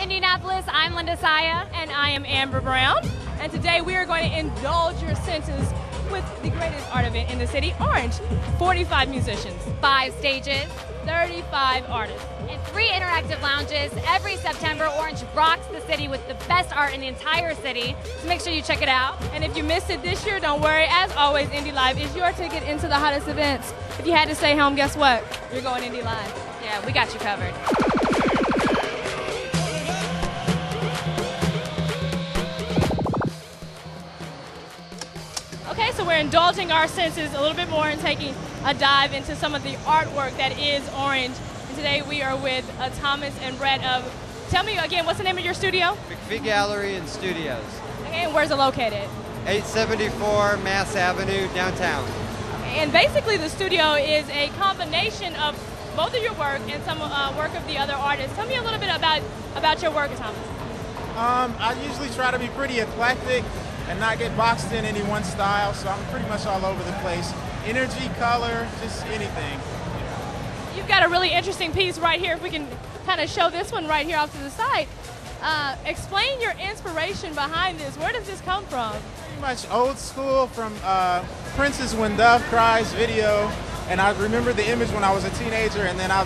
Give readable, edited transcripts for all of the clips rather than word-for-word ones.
Indianapolis, I'm Linda Saya. And I am Amber Brown. And today we are going to indulge your senses with the greatest art event in the city, Oranje. 45 musicians, 5 stages, 35 artists, and 3 interactive lounges. Every September, Oranje rocks the city with the best art in the entire city. So make sure you check it out. And if you missed it this year, don't worry. As always, GoIndyLive is your ticket into the hottest events. If you had to stay home, guess what? You're going GoIndyLive. Yeah, we got you covered. Okay, so we're indulging our senses a little bit more and taking a dive into some of the artwork that is Oranje. And today we are with Thomas and Brett of, tell me again, what's the name of your studio? McPhee Gallery and Studios. Okay, and where's it located? 874 Mass Avenue, downtown. Okay, and basically the studio is a combination of both of your work and some work of the other artists. Tell me a little bit about your work, Thomas. I usually try to be pretty eclectic and not get boxed in any one style, so I'm pretty much all over the place. Energy, color, just anything. You've got a really interesting piece right here. If we can kind of show this one right here off to the side. Explain your inspiration behind this. Where does this come from? Pretty much old school from Prince's When Dove Cries video, and I remember the image when I was a teenager, and then I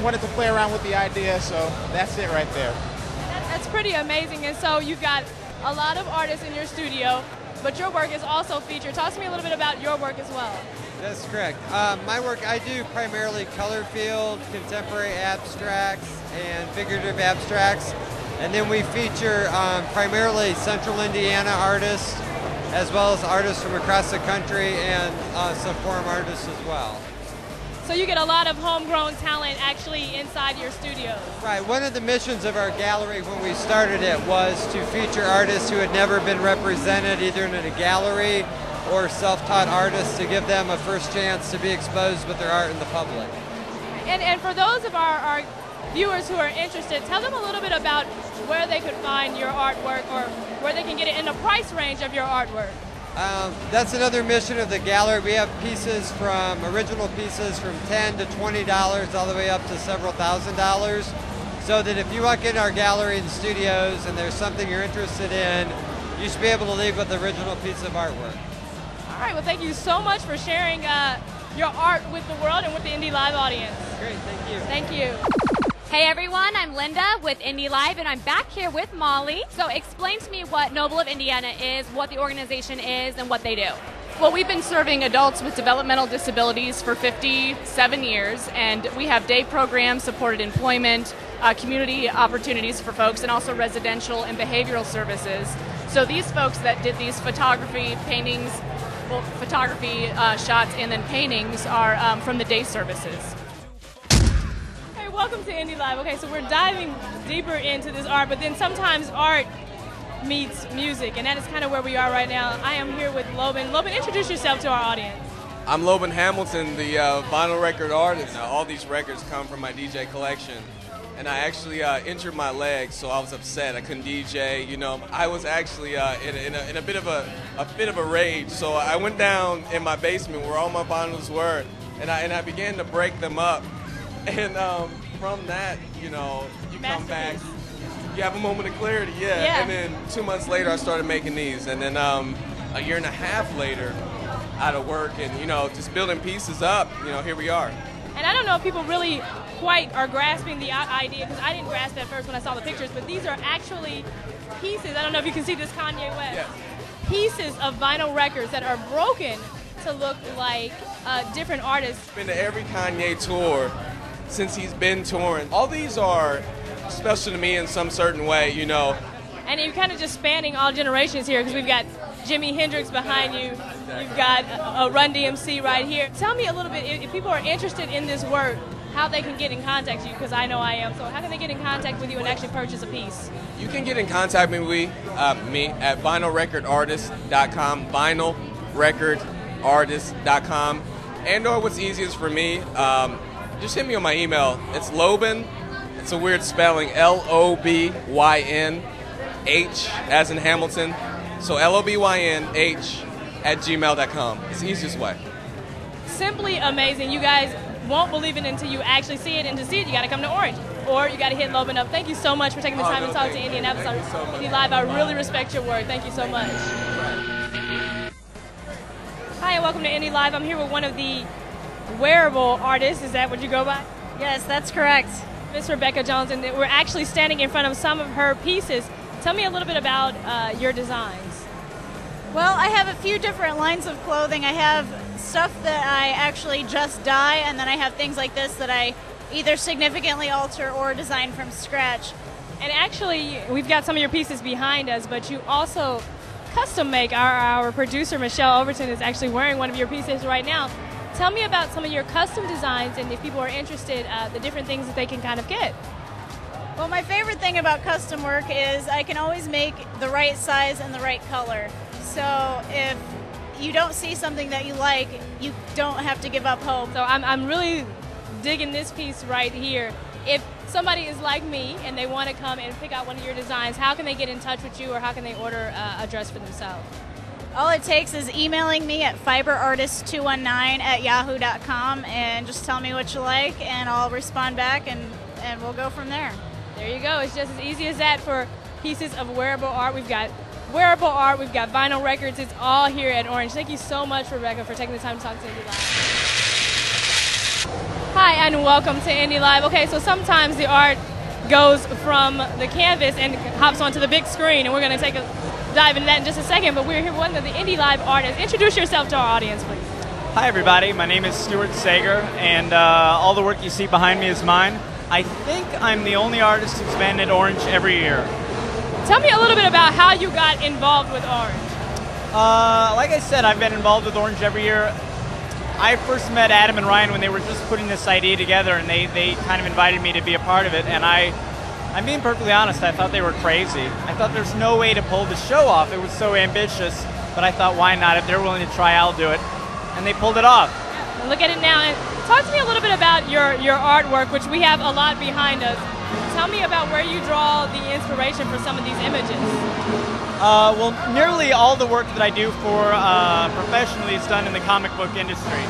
wanted to play around with the idea, so that's it right there. That's pretty amazing. And so you've got a lot of artists in your studio, but your work is also featured. Talk to me a little bit about your work as well. That's correct. My work, I do primarily color field, contemporary abstracts, and figurative abstracts. And then we feature primarily Central Indiana artists, as well as artists from across the country and some foreign artists as well. So you get a lot of homegrown talent actually inside your studio. Right. One of the missions of our gallery when we started it was to feature artists who had never been represented either in a gallery or self-taught artists, to give them a first chance to be exposed with their art in the public. And for those of our viewers who are interested, tell them a little bit about where they could find your artwork or where they can get it in the price range of your artwork. That's another mission of the gallery. We have pieces original pieces from $10 to $20 all the way up to several $1,000s. So that if you walk in our gallery and studios and there's something you're interested in, you should be able to leave with the original piece of artwork. All right, well thank you so much for sharing your art with the world and with the GoIndyLive audience. Great, thank you. Thank you. Hey everyone, I'm Linda with GoIndyLive, and I'm back here with Molly. So explain to me what Noble of Indiana is, what the organization is, and what they do. Well, we've been serving adults with developmental disabilities for 57 years, and we have day programs, supported employment, community opportunities for folks, and also residential and behavioral services. So these folks that did these photography, paintings, photography shots and then paintings are from the day services. Welcome to GoIndyLive. Okay, so we're diving deeper into this art, but then sometimes art meets music, and that is kind of where we are right now. I am here with Loban. Loban, introduce yourself to our audience. I'm Loban Hamilton, the vinyl record artist. All these records come from my DJ collection, and I actually injured my leg, so I was upset. I couldn't DJ. You know, I was actually in a bit of a rage. So I went down in my basement where all my vinyls were, and I began to break them up. And from that, you know, you come back, you have a moment of clarity, yeah. And then 2 months later, I started making these. And then a year and a half later, out of work and, you know, just building pieces up, you know, here we are. And I don't know if people really quite are grasping the idea, because I didn't grasp that first when I saw the pictures, but these are actually pieces. I don't know if you can see this Kanye West. Yes. Pieces of vinyl records that are broken to look like different artists. Been to every Kanye tour since he's been touring. All these are special to me in some certain way, you know. And you're kind of just spanning all generations here, because we've got Jimi Hendrix behind you, you've got a Run DMC right here. Tell me a little bit, if people are interested in this work, how they can get in contact with you, because I know I am. So how can they get in contact with you and actually purchase a piece? You can get in contact with me at vinylrecordartist.com, vinylrecordartist.com, and or what's easiest for me, just hit me on my email. It's Loban, it's a weird spelling, LOBYNH, as in Hamilton. So LOBYNH @gmail.com. It's the easiest way. Simply amazing. You guys won't believe it until you actually see it, and to see it, you got to come to Orange, or you got to hit Loban Up. Thank you so much for taking the time to talk to Indianapolis on GoIndyLive. I really respect your work. Thank you so much. Hi, and welcome to GoIndyLive. I'm here with one of the wearable artists. Is that what you go by? Yes, that's correct. Miss Rebecca Jones, and we're actually standing in front of some of her pieces. Tell me a little bit about your designs. Well, I have a few different lines of clothing. I have stuff that I actually just dye, and then I have things like this that I either significantly alter or design from scratch. And actually, we've got some of your pieces behind us, but you also custom make. Our producer, Michelle Overton, is actually wearing one of your pieces right now. Tell me about some of your custom designs, and if people are interested, the different things that they can kind of get. Well, my favorite thing about custom work is I can always make the right size and the right color. So if you don't see something that you like, you don't have to give up hope. So I'm really digging this piece right here. If somebody is like me and they want to come and pick out one of your designs, how can they get in touch with you, or how can they order a dress for themselves? All it takes is emailing me at fiberartist219@yahoo.com and just tell me what you like, and I'll respond back, and we'll go from there. There you go. It's just as easy as that for pieces of wearable art. We've got wearable art, we've got vinyl records. It's all here at Orange. Thank you so much, Rebecca, for taking the time to talk to GoIndyLive. Hi, and welcome to GoIndyLive. Okay, so sometimes the art goes from the canvas and hops onto the big screen, and we're going to take a dive into that in just a second, but we're here with one of the GoIndyLive artists. Introduce yourself to our audience, please. Hi, everybody. My name is Stuart Sager, and all the work you see behind me is mine. I think I'm the only artist who's been at Orange every year. Tell me a little bit about how you got involved with Orange. Like I said, I've been involved with Orange every year. I first met Adam and Ryan when they were just putting this idea together, and they kind of invited me to be a part of it, and I'm being perfectly honest, I thought they were crazy. I thought there's no way to pull the show off. It was so ambitious, but I thought, why not? If they're willing to try, I'll do it. And they pulled it off. Look at it now. And talk to me a little bit about your artwork, which we have a lot behind us. Tell me about where you draw the inspiration for some of these images. Well, nearly all the work that I do for professionally is done in the comic book industry.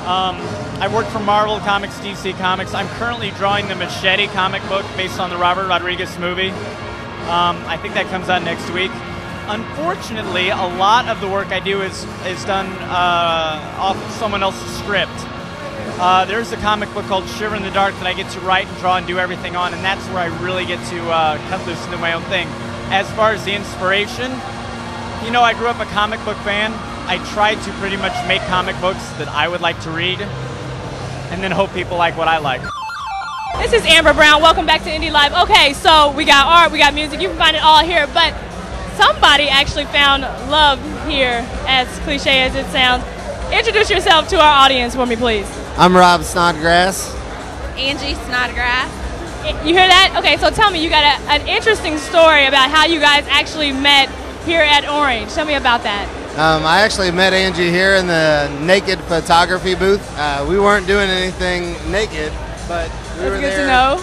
I've worked for Marvel Comics, DC Comics. I'm currently drawing the Machete comic book based on the Robert Rodriguez movie. I think that comes out next week. Unfortunately, a lot of the work I do is done off of someone else's script. There's a comic book called Shiver in the Dark that I get to write and draw and do everything on, and that's where I really get to cut loose and do my own thing. As far as the inspiration, you know, I grew up a comic book fan. I tried to pretty much make comic books that I would like to read, and then hope people like what I like. This is Amber Brown. Welcome back to GoIndyLive. Okay, so we got art, we got music. You can find it all here, but somebody actually found love here, as cliche as it sounds. Introduce yourself to our audience for me, please. I'm Rob Snodgrass. Angie Snodgrass. You hear that? Okay, so tell me, you got an interesting story about how you guys actually met here at Orange. Tell me about that. I actually met Angie here in the naked photography booth. We weren't doing anything naked, but we were there. That's good to know.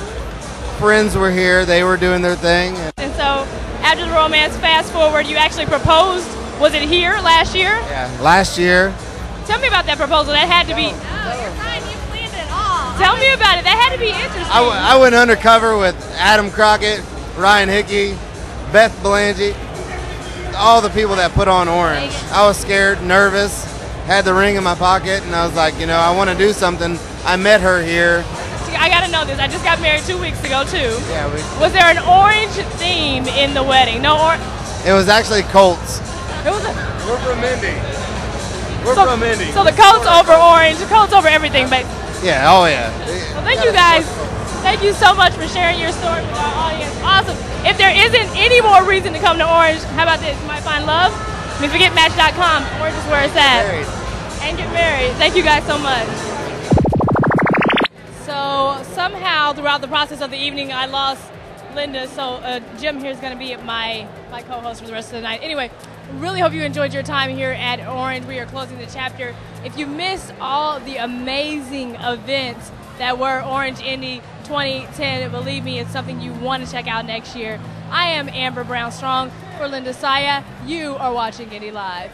Friends were here. They were doing their thing. And so after the romance, fast forward, you actually proposed. Was it here last year? Yeah, last year. Tell me about that proposal. That had to be... No, you're fine. You planned it all. Tell me about it. That had to be interesting. I went undercover with Adam Crockett, Ryan Hickey, Beth Belangi, all the people that put on Orange. I was scared, nervous, had the ring in my pocket, and I was like, you know, I want to do something. I met her here. I got to know this. I just got married 2 weeks ago, too. Yeah. Was there an orange theme in the wedding? No orange? It was actually Colts. We're from Indy. We're from Indy. So the Colts over orange, the Colts over everything, but... Yeah, oh yeah. Well, thank you guys. Thank you so much for sharing your story with our audience. Awesome. If there isn't any more reason to come to Orange, how about this? You might find love. I mean, forget Match.com. Orange is where it's at. And get married. Thank you guys so much. So somehow throughout the process of the evening, I lost Linda. So Jim here is going to be my co-host for the rest of the night. Anyway, really hope you enjoyed your time here at Orange. We are closing the chapter. If you missed all the amazing events that were Orange Indy 2010, believe me, it's something you want to check out next year. I am Amber Brown Strong for Linda Saya. You are watching GoIndyLive.